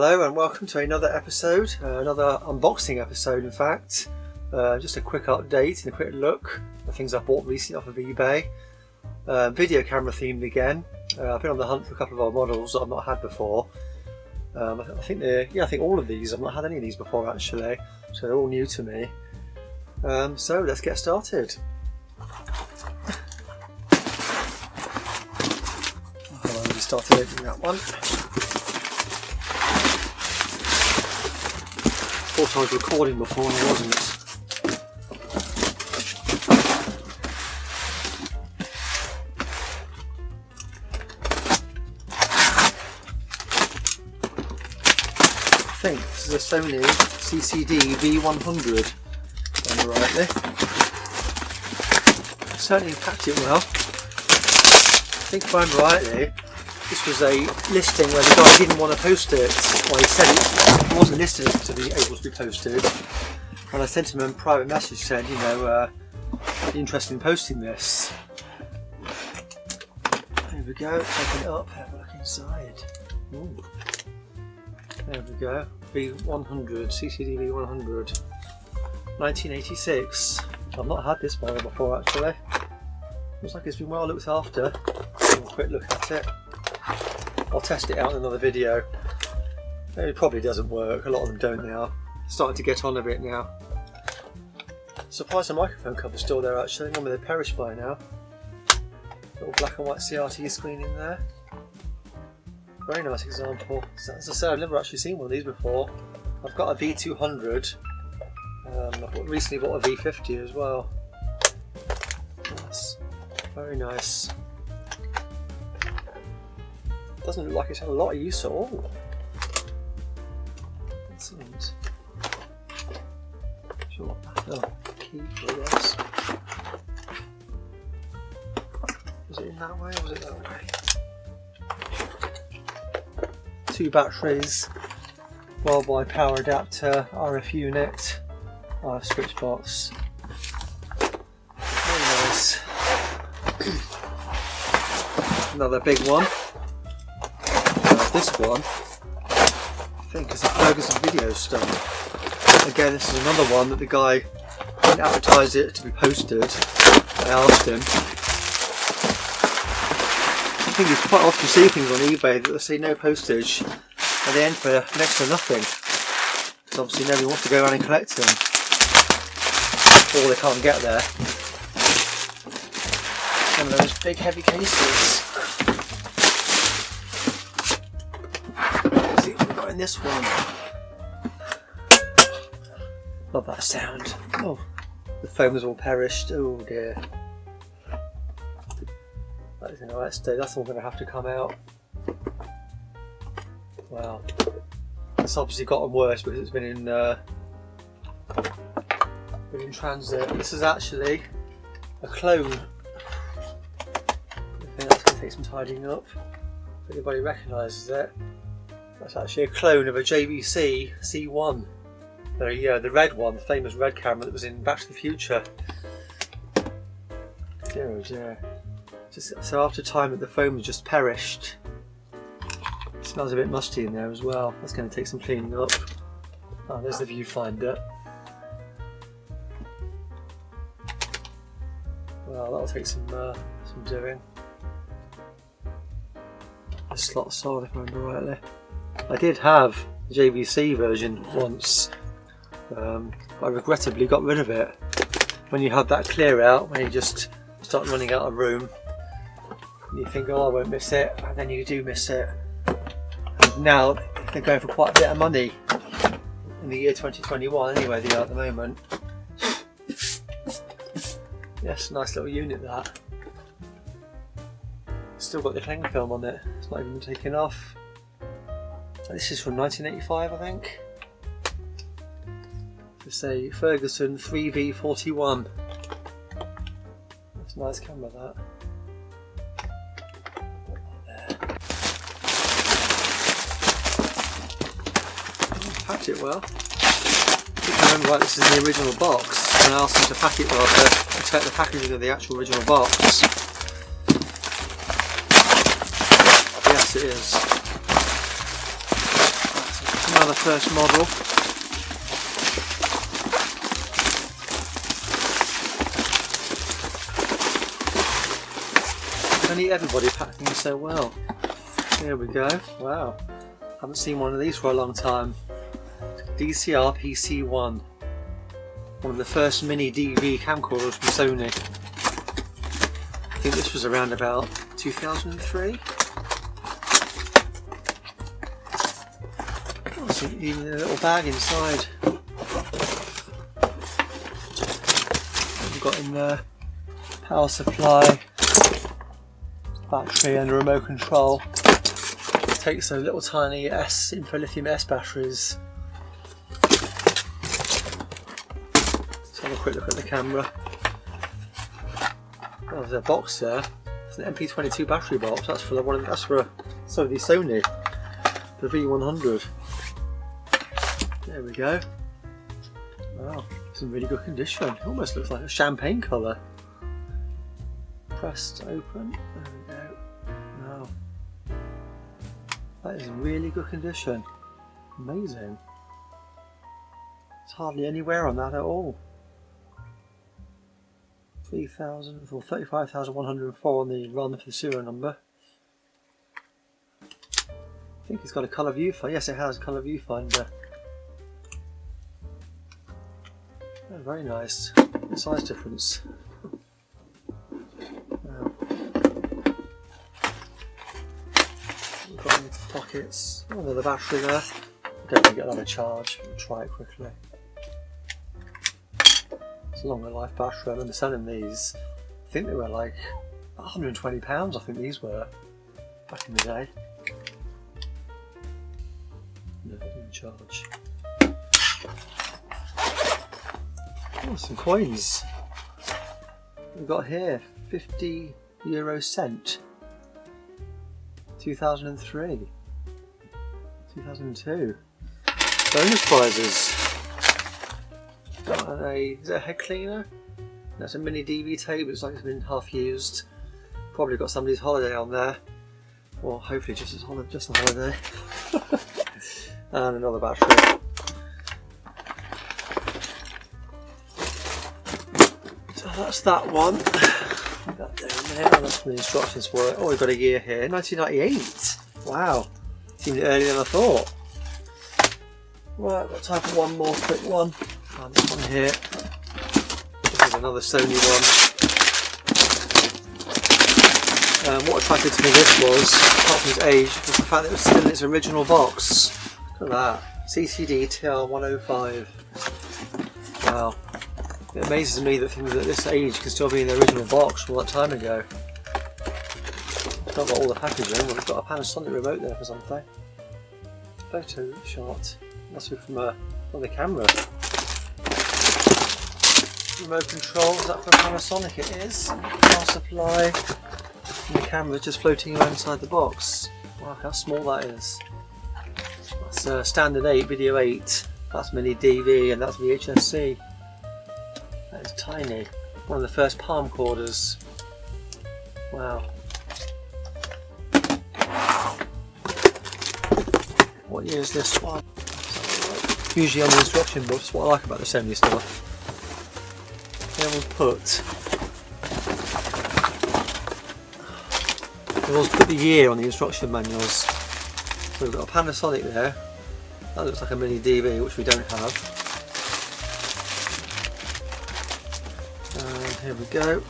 Hello and welcome to another episode, another unboxing episode in fact. Just a quick update and a quick look at things I bought recently off of eBay. Video camera themed again. I've been on the hunt for a couple of old models that I've not had before. I think all of these, I've not had any of these before actually, so they're all new to me. So let's get started. I've already started opening that one. Thought I was recording before and I wasn't. I think this is a Sony CCD-V1OOE, if I remember rightly. Certainly packed it well. I think if I remember rightly, this was a listing where the guy didn't want to post it. Well, he said it wasn't listed to be able to be posted. And I sent him a private message saying, you know, interested in posting this. There we go, open it up, have a look inside. Ooh. There we go, V100, CCD-V100, 1986. I've not had this model before actually. Looks like it's been well looked after. Have a quick look at it. I'll test it out in another video. It probably doesn't work, a lot of them don't now. Starting to get on a bit now. Surprised the microphone cover's still there actually, normally they've perished by now. Little black and white CRT screen in there. Very nice example. As I said, I've never actually seen one of these before. I've got a V200. I've recently bought a V50 as well. Yes, very nice. Doesn't look like it's had a lot of use at all. Excellent. Sure what that key for this. Was it in that way or was it that way? 2 batteries, worldwide power adapter, RF unit, RF switch box. Very nice. Another big one. This one, I think, is a Ferguson video stand. Again, this is another one that the guy didn't advertise it to be posted. I asked him. I think you quite often see things on eBay that they say no postage and they end for next to nothing. Because obviously nobody wants to go around and collect them. Or they can't get there. One of those big heavy cases. In this one. Love that sound. Oh, the foam is all perished. Oh dear. That is in the right state. That's all going to have to come out. Wow. It's obviously gotten worse because it's been in transit. This is actually a clone. I think that's going to take some tidying up. If anybody recognises it. That's actually a clone of a JVC C1. The red one, the famous red camera that was in Back to the Future. Dear oh dear. So after time that the foam has just perished. It smells a bit musty in there as well. That's going to take some cleaning up. Oh, there's the viewfinder. Well, that'll take some doing. The slot's solid if I remember rightly. I did have the JVC version once, I regrettably got rid of it. When you have that clear out, when you just start running out of room, you think, oh, I won't miss it, and then you do miss it. And now they're going for quite a bit of money in the year 2021 anyway, they are at the moment. Yes, nice little unit that. Still got the cling film on it, it's not even been taken off. This is from 1985, I think. It's a Ferguson 3V41. That's a nice camera, that. Packed it well. I think I remember right, this is the original box, and I asked him to pack it well to protect the packaging of the actual original box. Yes, it is. first model. Only everybody packed things so well. Here we go. Wow, haven't seen one of these for a long time. DCR PC-1, one of the first mini DV camcorders from Sony. I think this was around about 2003. Oh, so even a little bag inside. We've got in there power supply, battery and a remote control. It takes those little tiny lithium S batteries. Let's have a quick look at the camera. Oh, there's a box there. It's an MP22 battery box. That's for the one. That's for the Sony, the V100. There we go. Wow, it's in really good condition. It almost looks like a champagne colour. Pressed open. There we go. Wow, that is in really good condition. Amazing. There's hardly any wear on that at all. 35,104 on the run for the serial number. I think it's got a colour viewfinder. Yes, it has a colour viewfinder. Oh, very nice. The size difference. Wow. We've got in the pockets. Oh, another battery there. I don't think it'll have a charge. We'll try it quickly. It's a longer life battery. I remember selling these. I think they were like £120. I think these were back in the day. No, they didn't charge. Oh, some coins. We've got here 50 euro cent. 2003. 2002. Bonus prizes. Got is it a head cleaner? That's a mini DV tape. Looks like it's been half used. Probably got somebody's holiday on there, or hopefully just a holiday. And another battery. So that's that one. Put that there in there. And that's the instructions for it. Oh, we've got a year here. 1998. Wow, seemed earlier than I thought. Right, got time for one more quick one. And this one here. This is another Sony one. What attracted to me this was, apart from its age, was the fact that it was still in its original box. Look at that. CCD-V1OOE. Wow. It amazes me that things at this age can still be in the original box from all that time ago. It's not got all the packaging, but we've got a Panasonic remote there for something. Photo shot. Must be from the camera. Remote control, is that from Panasonic? It is. Power supply. And the camera just floating around inside the box. Wow, how small that is. That's standard 8, video 8. That's mini DV and that's VHS-C. That is tiny. One of the first palm corders. Wow. What year is this one? Usually on the instruction books, what I like about the Sony stuff. They always put the year on the instruction manuals. So we've got a Panasonic there. That looks like a mini DV, which we don't have. And here we go.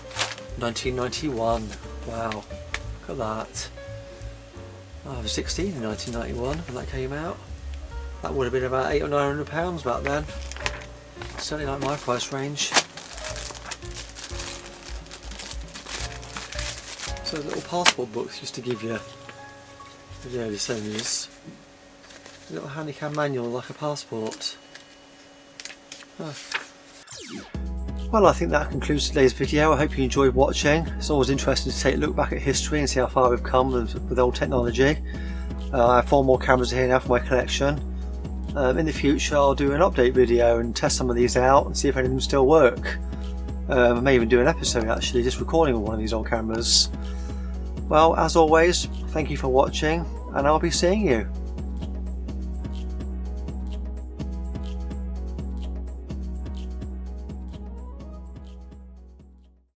1991. Wow. Look at that. I was 16 in 1991 when that came out. That would have been about £800 or £900 back then. Certainly like my price range. So little passport books used to give you the early Sonys. A little handycam manual like a passport. Huh. Well, I think that concludes today's video. I hope you enjoyed watching. It's always interesting to take a look back at history and see how far we've come with old technology. I have 4 more cameras here now for my collection. In the future I'll do an update video and test some of these out and see if any of them still work. I may even do an episode actually just recording with one of these old cameras. Well, as always, thank you for watching and I'll be seeing you.